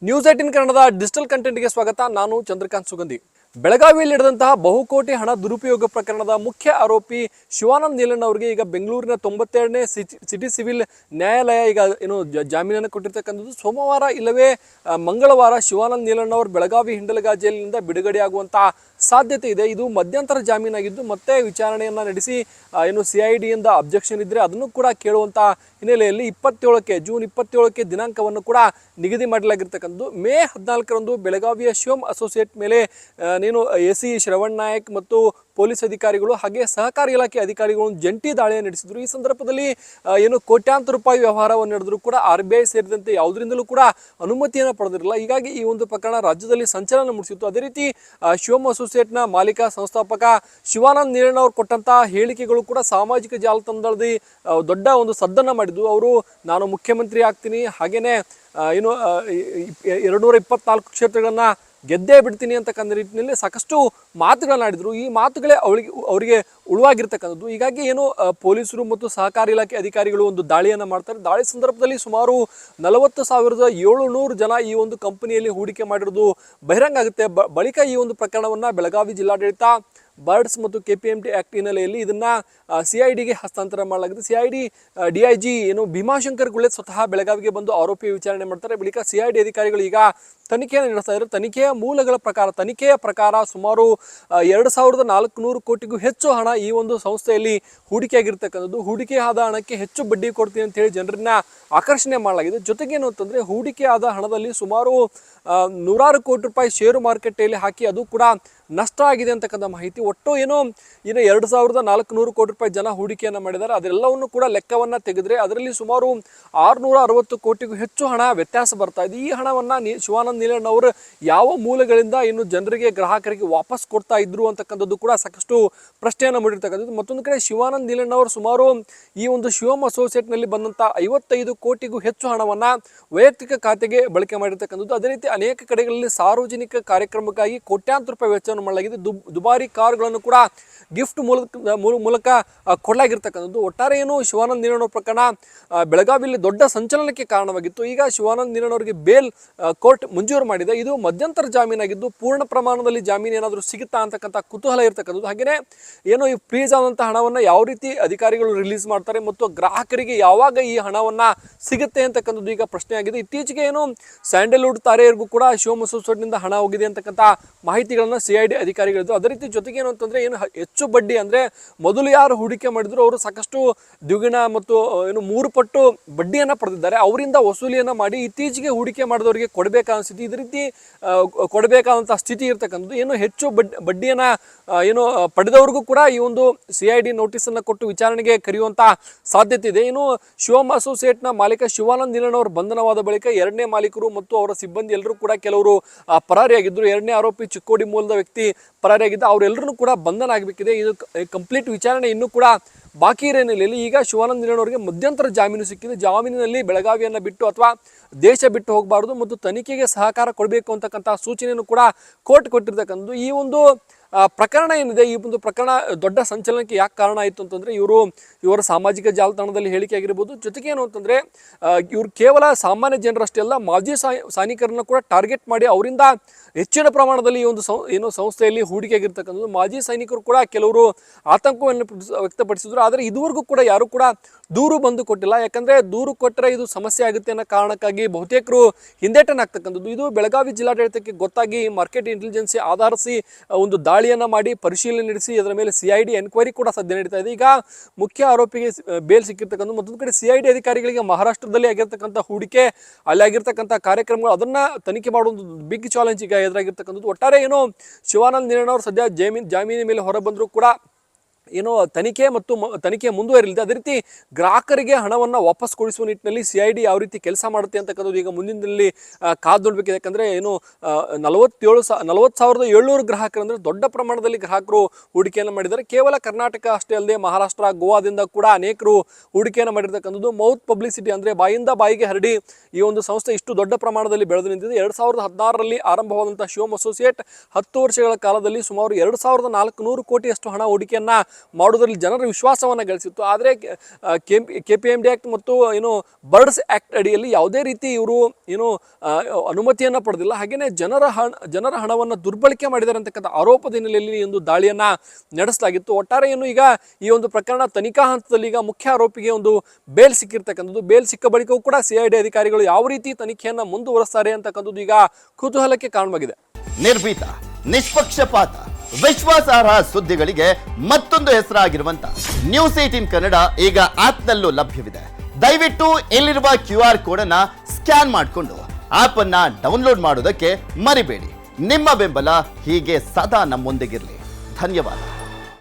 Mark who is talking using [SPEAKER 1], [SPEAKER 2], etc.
[SPEAKER 1] News 18 ಕನ್ನಡದ digital ಕಂಟೆಂಟ್ಗೆ ಸ್ವಾಗತ. ನಾನು ಚಂದ್ರಕಾಂತ್ ಸುಗಂಧಿ. ಬೆಳಗಾವಿಯಲ್ಲಿ ನಡೆದಂತಹ ಬಹುಕೋಟಿ ಹಣ ದುರುಪಯೋಗ ಪ್ರಕರಣದ ಮುಖ್ಯ ಆರೋಪಿ ಶಿವಾನಂದ ನೀಲಣ್ಣ ಅವರಿಗೆ ಈಗ ಬೆಂಗಳೂರಿನ 92ನೇ ಸಿಟಿ ಸಿವಿಲ್ ನ್ಯಾಯಾಲಯ ಈಗ ಜಾಮೀನನ್ನು ಕೊಟ್ಟಿರ್ತಕ್ಕಂಥದ್ದು. ಸೋಮವಾರ ಇಲ್ಲವೇ ಮಂಗಳವಾರ ಶಿವಾನಂದ ನೀಲಣ್ಣ ಅವರು ಬೆಳಗಾವಿ ಹಿಂಡಲಗಾ ಜೈಲಿನಿಂದ ಬಿಡುಗಡೆಯಾಗುವಂತಹ ಸಾಧ್ಯತೆ ಇದೆ. ಇದು ಮಧ್ಯಂತರ ಜಾಮೀನಾಗಿದ್ದು ಮತ್ತೆ ವಿಚಾರಣೆಯನ್ನ ನಡೆಸಿ CID ಯಿಂದ ಅಬ್ಜೆಕ್ಷನ್ ಇದ್ರೆ ಅದನ್ನು ಕೂಡ ಕೇಳುವಂತ ಹಿನ್ನೆಲೆಯಲ್ಲಿ ಜೂನ್ 27ಕ್ಕೆ ದಿನಾಂಕವನ್ನು ಕೂಡ ನಿಗದಿ ಮಾಡಲಾಗಿರ್ತಕ್ಕಂಥದ್ದು. ಮೇ 14ರಂದು ಬೆಳಗಾವಿಯ ಶಿವಂ ಅಸೋಸಿಯೇಟ್ ಮೇಲೆ AC ಶ್ರವಣ್ ನಾಯಕ್ ಮತ್ತು ಪೊಲೀಸ್ ಅಧಿಕಾರಿಗಳು ಹಾಗೆ ಸಹಕಾರಿ ಇಲಾಖೆ ಅಧಿಕಾರಿಗಳು ಜಂಟಿ ದಾಳಿಯನ್ನು ನಡೆಸಿದ್ರು. ಈ ಸಂದರ್ಭದಲ್ಲಿ ಕೋಟ್ಯಾಂತರ ರೂಪಾಯಿ ವ್ಯವಹಾರವನ್ನು ನಡೆದ್ರು ಕೂಡ RBI ಸೇರಿದಂತೆ ಯಾವುದರಿಂದಲೂ ಕೂಡ ಅನುಮತಿಯನ್ನು ಪಡೆದಿರಲಿಲ್ಲ. ಹೀಗಾಗಿ ಈ ಒಂದು ಪ್ರಕರಣ ರಾಜ್ಯದಲ್ಲಿ ಸಂಚಲನ ಮೂಡಿಸಿತ್ತು. ಅದೇ ರೀತಿ ಶಿವಂ ಅಸೋಸಿಯೇಟ್ನ ಮಾಲೀಕ ಸಂಸ್ಥಾಪಕ ಶಿವಾನಂದ ನೀಲಣ್ಣ ಅವರು ಕೊಟ್ಟಂತಹ ಹೇಳಿಕೆಗಳು ಕೂಡ ಸಾಮಾಜಿಕ ಜಾಲತಾಣದಲ್ಲಿ ದೊಡ್ಡ ಒಂದು ಸದ್ದನ್ನು ಮಾಡಿದ್ದು. ಅವರು ನಾನು ಮುಖ್ಯಮಂತ್ರಿ ಆಗ್ತೀನಿ, ಹಾಗೇನೆ 224 ಕ್ಷೇತ್ರಗಳನ್ನ ಗೆದ್ದೇ ಬಿಡ್ತೀನಿ ಅಂತಕ್ಕಂಥ ನಿಟ್ಟಿನಲ್ಲಿ ಸಾಕಷ್ಟು ಮಾತುಗಳನ್ನಾಡಿದ್ರು. ಈ ಮಾತುಗಳೇ ಅವರಿಗೆ ಉಳುವಾಗಿರ್ತಕ್ಕಂಥದ್ದು. ಹೀಗಾಗಿ ಪೊಲೀಸರು ಮತ್ತು ಸಹಕಾರಿ ಇಲಾಖೆ ಅಧಿಕಾರಿಗಳು ಒಂದು ದಾಳಿಯನ್ನು ಮಾಡ್ತಾರೆ. ದಾಳಿ ಸಂದರ್ಭದಲ್ಲಿ ಸುಮಾರು 40,700 ಜನ ಈ ಒಂದು ಕಂಪನಿಯಲ್ಲಿ ಹೂಡಿಕೆ ಮಾಡಿರೋದು ಬಹಿರಂಗ ಆಗುತ್ತೆ. ಬಳಿಕ ಈ ಒಂದು ಪ್ರಕರಣವನ್ನು ಬೆಳಗಾವಿ ಜಿಲ್ಲಾಡಳಿತ ಬರ್ಡ್ಸ್ ಮತ್ತು KPMT ಆಕ್ಟ್ ಹಿನ್ನೆಲೆಯಲ್ಲಿ ಇದನ್ನ CIDಗೆ ಹಸ್ತಾಂತರ ಮಾಡಲಾಗಿದೆ. CID DIG ಭೀಮಾಶಂಕರ್ ಗುಳ್ಳೆ ಸ್ವತಃ ಬೆಳಗಾವಿಗೆ ಬಂದು ಆರೋಪಿ ವಿಚಾರಣೆ ಮಾಡ್ತಾರೆ. ಬಳಿಕ CID ಅಧಿಕಾರಿಗಳು ಈಗ ತನಿಖೆಯನ್ನು ನಡೆಸ್ತಾ ಇದ್ದಾರೆ. ತನಿಖೆಯ ಪ್ರಕಾರ ಸುಮಾರು 2,400 ಕೋಟಿಗೂ ಹೆಚ್ಚು ಹಣ ಈ ಒಂದು ಸಂಸ್ಥೆಯಲ್ಲಿ ಹೂಡಿಕೆಯಾಗಿರ್ತಕ್ಕಂಥದ್ದು. ಹೂಡಿಕೆ ಆದ ಹಣಕ್ಕೆ ಹೆಚ್ಚು ಬಡ್ಡಿ ಕೊಡ್ತೀನಿ ಅಂತ ಹೇಳಿ ಜನರನ್ನ ಆಕರ್ಷಣೆ ಮಾಡಲಾಗಿದೆ. ಜೊತೆಗೆ ಅಂತಂದ್ರೆ ಹೂಡಿಕೆ ಆದ ಹಣದಲ್ಲಿ ಸುಮಾರು 100 ಕೋಟಿ ರೂಪಾಯಿ ಷೇರು ಮಾರುಕಟ್ಟೆಯಲ್ಲಿ ಹಾಕಿ ಅದು ಕೂಡ ನಷ್ಟ ಆಗಿದೆ ಅಂತಕ್ಕಂಥ ಮಾಹಿತಿ. ಒಟ್ಟು 2,400 ಕೋಟಿ ರೂಪಾಯಿ ಜನ ಹೂಡಿಕೆಯನ್ನು ಮಾಡಿದ್ದಾರೆ. ಅದೆಲ್ಲವನ್ನು ಕೂಡ ಲೆಕ್ಕವನ್ನ ತೆಗೆದ್ರೆ ಅದರಲ್ಲಿ ಸುಮಾರು 660 ಕೋಟಿಗೂ ಹೆಚ್ಚು ಹಣ ವ್ಯತ್ಯಾಸ ಬರ್ತಾ ಇದೆ. ಈ ಹಣವನ್ನ ಶಿವಾನಂದ ನೀಲಣ್ಣ ಅವರು ಯಾವ ಮೂಲಗಳಿಂದ ಜನರಿಗೆ ಗ್ರಾಹಕರಿಗೆ ವಾಪಸ್ ಕೊಡ್ತಾ ಇದ್ರು ಅಂತಕ್ಕಂಥದ್ದು ಕೂಡ ಸಾಕಷ್ಟು ಪ್ರಶ್ನೆಯನ್ನು ಮೂಡಿರ್ತಕ್ಕಂಥದ್ದು. ಮತ್ತೊಂದು ಕಡೆ ಶಿವಾನಂದ ನೀಲಣ್ಣ ಅವರು ಸುಮಾರು ಈ ಒಂದು ಶಿವಂ ಅಸೋಸಿಯೇಟ್ ನಲ್ಲಿ ಬಂದಂತ 55 ಕೋಟಿಗೂ ಹೆಚ್ಚು ಹಣವನ್ನ ವೈಯಕ್ತಿಕ ಖಾತೆಗೆ ಬಳಕೆ ಮಾಡಿರ್ತಕ್ಕಂಥದ್ದು. ಅದೇ ರೀತಿ ಅನೇಕ ಕಡೆಗಳಲ್ಲಿ ಸಾರ್ವಜನಿಕ ಕಾರ್ಯಕ್ರಮಕ್ಕಾಗಿ ಕೋಟ್ಯಾಂತರ ರೂಪಾಯಿ ವೆಚ್ಚವನ್ನು ಮಾಡಲಾಗಿದೆ. ದುಬಾರಿ ಕಾರುಗಳನ್ನು ಕೂಡ ಗಿಫ್ಟ್ ಮೂಲಕ ಕೊಡಲಾಗಿರ್ತಕ್ಕಂಥದ್ದು. ಒಟ್ಟಾರೆ ಶಿವಾನಂದ ನೀಲಣ್ಣ ಪ್ರಕರಣ ಬೆಳಗಾವಿಯಲ್ಲಿ ದೊಡ್ಡ ಸಂಚಲನಕ್ಕೆ ಕಾರಣವಾಗಿತ್ತು. ಈಗ ಶಿವಾನಂದ ನೀಲಣ್ಣ ಅವರಿಗೆ ಬೇಲ್ ಕೋರ್ಟ್ ಮಂಜೂರು ಮಾಡಿದೆ. ಇದು ಮಧ್ಯಂತರ ಜಾಮೀನಾಗಿದ್ದು ಪೂರ್ಣ ಪ್ರಮಾಣದಲ್ಲಿ ಜಾಮೀನು ಏನಾದರೂ ಸಿಗುತ್ತಾ ಅಂತಕ್ಕಂಥ ಕುತೂಹಲ ಇರ್ತಕ್ಕಂಥದ್ದು. ಹಾಗೆಯೇ ಈ ಫ್ರೀಸ್ ಆದಂಥ ಹಣವನ್ನು ಯಾವ ರೀತಿ ಅಧಿಕಾರಿಗಳು ರಿಲೀಸ್ ಮಾಡ್ತಾರೆ ಮತ್ತು ಗ್ರಾಹಕರಿಗೆ ಯಾವಾಗ ಈ ಹಣವನ್ನ ಸಿಗುತ್ತೆ ಅಂತಕ್ಕಂಥದ್ದು ಈಗ ಪ್ರಶ್ನೆ ಆಗಿದೆ. ಇತ್ತೀಚೆಗೆ ಸ್ಯಾಂಡಲ್ವುಡ್ ತಾರೆಯರಿಗೂ ಕೂಡ ಶಿವಂ ಅಸೋಸಿಯೇಟ್ನಿಂದ ಹಣ ಹೋಗಿದೆ ಅಂತಕ್ಕಂಥ ಮಾಹಿತಿಗಳನ್ನ CID ಅಧಿಕಾರಿಗಳಿದ್ದು. ಅದೇ ರೀತಿ ಜೊತೆಗೆ ಅಂತಂದ್ರೆ ಹೆಚ್ಚು ಬಡ್ಡಿ ಅಂದ್ರೆ ಮೊದಲು ಯಾರು ಹೂಡಿಕೆ ಮಾಡಿದ್ರು ಅವರು ಸಾಕಷ್ಟು ದ್ವಿಗುಣ ಮತ್ತು 3 ಪಟ್ಟು ಬಡ್ಡಿಯನ್ನ ಪಡೆದಿದ್ದಾರೆ. ಅವರಿಂದ ವಸೂಲಿಯನ್ನ ಮಾಡಿ ಇತ್ತೀಚೆಗೆ ಹೂಡಿಕೆ ಮಾಡಿದವರಿಗೆ ಕೊಡಬೇಕಾದ ಸ್ಥಿತಿ, ಇದೇ ರೀತಿ ಕೊಡಬೇಕಾದಂತಹ ಸ್ಥಿತಿ ಇರ್ತಕ್ಕಂಥದ್ದು. ಹೆಚ್ಚು ಬಡ್ಡಿಯನ್ನ ಪಡೆದವ್ರಿಗೂ ಕೂಡ ಈ ಒಂದು CID ನೋಟಿಸ್ ಅನ್ನ ಕೊಟ್ಟು ವಿಚಾರಣೆಗೆ ಕರೆಯುವಂತ ಸಾಧ್ಯತೆ ಇದೆ. ಶಿವಂ ಅಸೋಸಿಯೇಟ್ನ ಮಾಲೀಕ ಶಿವಾನಂದ ನೀಲಣ್ಣ ಅವರು ಬಂಧನವಾದ ಬಳಿಕ 2ನೇ ಮಾಲೀಕರು ಮತ್ತು ಅವರ ಸಿಬ್ಬಂದಿ ಎಲ್ಲರೂ ಕೂಡ ಕೆಲವರು ಪರಾರಿಯಾಗಿದ್ರು. 2ನೇ ಆರೋಪಿ ಚಿಕ್ಕೋಡಿ ಮೂಲದ ವ್ಯಕ್ತಿ ಪರಾರಿಯಾಗಿದ್ದ. ಅವರೆಲ್ಲರೂ ಕೂಡ ಬಂಧನ ಆಗಬೇಕಿದೆ. ಇದು ಕಂಪ್ಲೀಟ್ ವಿಚಾರಣೆ ಇನ್ನೂ ಕೂಡ ಬಾಕಿ ಇರೋ ಹಿನ್ನೆಲೆಯಲ್ಲಿ ಈಗ ಶಿವಾನಂದ ನೀಲಣ್ಣ ಅವರಿಗೆ ಮಧ್ಯಂತರ ಜಾಮೀನು ಸಿಕ್ಕಿದೆ. ಜಾಮೀನಿನಲ್ಲಿ ಬೆಳಗಾವಿಯನ್ನು ಬಿಟ್ಟು ಅಥವಾ ದೇಶ ಬಿಟ್ಟು ಹೋಗಬಾರದು ಮತ್ತು ತನಿಖೆಗೆ ಸಹಕಾರ ಕೊಡಬೇಕು ಅಂತಕ್ಕಂಥ ಸೂಚನೆಯನ್ನು ಕೂಡ ಕೋರ್ಟ್ ಕೊಟ್ಟಿರ್ತಕ್ಕಂಥದ್ದು. ಈ ಒಂದು ಪ್ರಕರಣ ಏನಿದೆ, ಈ ಒಂದು ಪ್ರಕರಣ ದೊಡ್ಡ ಸಂಚಲನಕ್ಕೆ ಯಾಕೆ ಕಾರಣ ಆಯಿತು ಅಂತಂದ್ರೆ ಇವರ ಸಾಮಾಜಿಕ ಜಾಲತಾಣದಲ್ಲಿ ಹೇಳಿಕೆ ಆಗಿರ್ಬೋದು. ಜೊತೆಗೆ ಅಂತಂದ್ರೆ ಇವರು ಕೇವಲ ಸಾಮಾನ್ಯ ಜನರಷ್ಟೇ ಅಲ್ಲ, ಮಾಜಿ ಸೈನಿಕರನ್ನ ಕೂಡ ಟಾರ್ಗೆಟ್ ಮಾಡಿ ಅವರಿಂದ ಹೆಚ್ಚಿನ ಪ್ರಮಾಣದಲ್ಲಿ ಈ ಒಂದು ಸಂಸ್ಥೆಯಲ್ಲಿ ಹೂಡಿಕೆ ಆಗಿರ್ತಕ್ಕಂಥದ್ದು. ಮಾಜಿ ಸೈನಿಕರು ಕೂಡ ಕೆಲವರು ಆತಂಕವನ್ನು ವ್ಯಕ್ತಪಡಿಸಿದ್ರು. ಆದರೆ ಇದುವರೆಗೂ ಕೂಡ ಯಾರು ಕೂಡ ದೂರು ಬಂದು ಕೊಟ್ಟಿಲ್ಲ. ಯಾಕಂದ್ರೆ ದೂರು ಕೊಟ್ಟರೆ ಇದು ಸಮಸ್ಯೆ ಆಗುತ್ತೆ ಅನ್ನೋ ಕಾರಣಕ್ಕಾಗಿ ಬಹುತೇಕರು ಹಿಂದೇಟನಾಗ್ತಕ್ಕಂಥದ್ದು. ಇದು ಬೆಳಗಾವಿ ಜಿಲ್ಲಾಡಳಿತಕ್ಕೆ ಗೊತ್ತಾಗಿ ಮಾರ್ಕೆಟ್ ಇಂಟೆಲಿಜೆನ್ಸಿ ಆಧರಿಸಿ ಒಂದು ದಾಳಿಯನ್ನ ಮಾಡಿ ಪರಿಶೀಲನೆ ನಡೆಸಿ ಅದರ ಮೇಲೆ CID ಎನ್ಕ್ವೈರಿ ಕೂಡ ಸದ್ಯ ನಡೀತಾ ಇದೆ. ಈಗ ಮುಖ್ಯ ಆರೋಪಿಗೆ ಬೇಲ್ ಸಿಕ್ಕಿರ್ತಕ್ಕಂಥ. ಮತ್ತೊಂದು ಕಡೆ CID ಅಧಿಕಾರಿಗಳಿಗೆ ಮಹಾರಾಷ್ಟ್ರದಲ್ಲಿ ಆಗಿರ್ತಕ್ಕಂಥ ಹೂಡಿಕೆ, ಅಲ್ಲಿ ಆಗಿರ್ತಕ್ಕಂಥ ಕಾರ್ಯಕ್ರಮಗಳು, ಅದನ್ನ ತನಿಖೆ ಮಾಡುವುದು ಬಿಗ್ ಚಾಲೆಂಜ್ ಈಗ ಎದುರಾಗಿರ್ತಕ್ಕಂಥದ್ದು. ಒಟ್ಟಾರೆ ಶಿವಾನಂದ ನೀಲಣ್ಣ ಅವರು ಸದ್ಯ ಜಾಮೀನಿನ ಮೇಲೆ ಹೊರ ಬಂದರೂ ಕೂಡ ತನಿಖೆ ಮುಂದುವರಿಲಿದೆ. ಅದೇ ರೀತಿ ಗ್ರಾಹಕರಿಗೆ ಹಣವನ್ನು ವಾಪಸ್ ಕೊಡಿಸುವ ನಿಟ್ಟಿನಲ್ಲಿ CID ಯಾವ ರೀತಿ ಕೆಲಸ ಮಾಡುತ್ತೆ ಅಂತಕ್ಕಂಥದ್ದು ಈಗ ಮುಂದಿನ ದಿನದಲ್ಲಿ ಕಾದು ನೋಡ್ಬೇಕಿದೆ. ಯಾಕಂದ್ರೆ 40,700 ಗ್ರಾಹಕರು ಅಂದ್ರೆ ದೊಡ್ಡ ಪ್ರಮಾಣದಲ್ಲಿ ಗ್ರಾಹಕರು ಹೂಡಿಕೆಯನ್ನು ಮಾಡಿದ್ದಾರೆ. ಕೇವಲ ಕರ್ನಾಟಕ ಅಷ್ಟೇ ಅಲ್ಲದೆ ಮಹಾರಾಷ್ಟ್ರ, ಗೋವಾದಿಂದ ಕೂಡ ಅನೇಕರು ಹೂಡಿಕೆಯನ್ನು ಮಾಡಿರ್ತಕ್ಕಂಥದ್ದು. ಮೌತ್ ಪಬ್ಲಿಸಿಟಿ ಅಂದ್ರೆ ಬಾಯಿಂದ ಬಾಯಿಗೆ ಹರಡಿ ಈ ಒಂದು ಸಂಸ್ಥೆ ಇಷ್ಟು ದೊಡ್ಡ ಪ್ರಮಾಣದಲ್ಲಿ ಬೆಳೆದು ನಿಂತಿದೆ. 2016ರಲ್ಲಿ ಆರಂಭವಾದಂತಹ ಶಿವಂ ಅಸೋಸಿಯೇಟ್ 10 ವರ್ಷಗಳ ಕಾಲದಲ್ಲಿ ಸುಮಾರು 2,400 ಕೋಟಿಯಷ್ಟು ಹಣ ಹೂಡಿಕೆಯನ್ನ ಮಾಡೋದ್ರಲ್ಲಿ ಜನರ ವಿಶ್ವಾಸವನ್ನು ಗಳಿಸಿತ್ತು. ಆದರೆ KPMD ಆ್ಯಕ್ಟ್ ಮತ್ತು ಏನು ಬರ್ಡ್ಸ್ ಆ್ಯಕ್ಟ್ ಅಡಿಯಲ್ಲಿ ಯಾವುದೇ ರೀತಿ ಇವರು ಏನು ಅನುಮತಿಯನ್ನು ಪಡೆದಿಲ್ಲ. ಹಾಗೆಯೇ ಜನರ ಹಣವನ್ನು ದುರ್ಬಳಕೆ ಮಾಡಿದ್ದಾರೆ ಅಂತಕ್ಕಂಥ ಆರೋಪದ ಹಿನ್ನೆಲೆಯಲ್ಲಿ ಒಂದು ದಾಳಿಯನ್ನು ನಡೆಸಲಾಗಿತ್ತು. ಒಟ್ಟಾರೆ ಏನು ಈಗ ಈ ಒಂದು ಪ್ರಕರಣ ತನಿಖಾ ಹಂತದಲ್ಲಿ ಈಗ ಮುಖ್ಯ ಆರೋಪಿಗೆ ಒಂದು ಬೇಲ್ ಸಿಕ್ಕಿರ್ತಕ್ಕಂಥದ್ದು. ಬೇಲ್ ಸಿಕ್ಕ ಬಳಿಕವೂ ಕೂಡ CID ಅಧಿಕಾರಿಗಳು ಯಾವ ರೀತಿ ತನಿಖೆಯನ್ನು ಮುಂದುವರಿಸ್ತಾರೆ ಅಂತಕ್ಕಂಥದ್ದು ಈಗ ಕುತೂಹಲಕ್ಕೆ ಕಾರಣವಾಗಿದೆ.
[SPEAKER 2] ನಿರ್ಭೀತ, ನಿಷ್ಪಕ್ಷಪಾತ, ವಿಶ್ವಾಸಾರ್ಹ ಸುದ್ದಿಗಳಿಗೆ ಮತ್ತೊಂದು ಹೆಸರಾಗಿರುವಂತ News18 ಕನ್ನಡ ಈಗ ಆಪ್ನಲ್ಲೂ ಲಭ್ಯವಿದೆ. ದಯವಿಟ್ಟು ಇಲ್ಲಿರುವ QR ಕೋಡ್ ಅನ್ನ ಸ್ಕ್ಯಾನ್ ಮಾಡಿಕೊಂಡು ಆಪ್ ಅನ್ನ ಡೌನ್ಲೋಡ್ ಮಾಡೋದಕ್ಕೆ ಮರಿಬೇಡಿ. ನಿಮ್ಮ ಬೆಂಬಲ ಹೀಗೆ ಸದಾ ನಮ್ಮೊಂದಿಗಿರಲಿ. ಧನ್ಯವಾದ.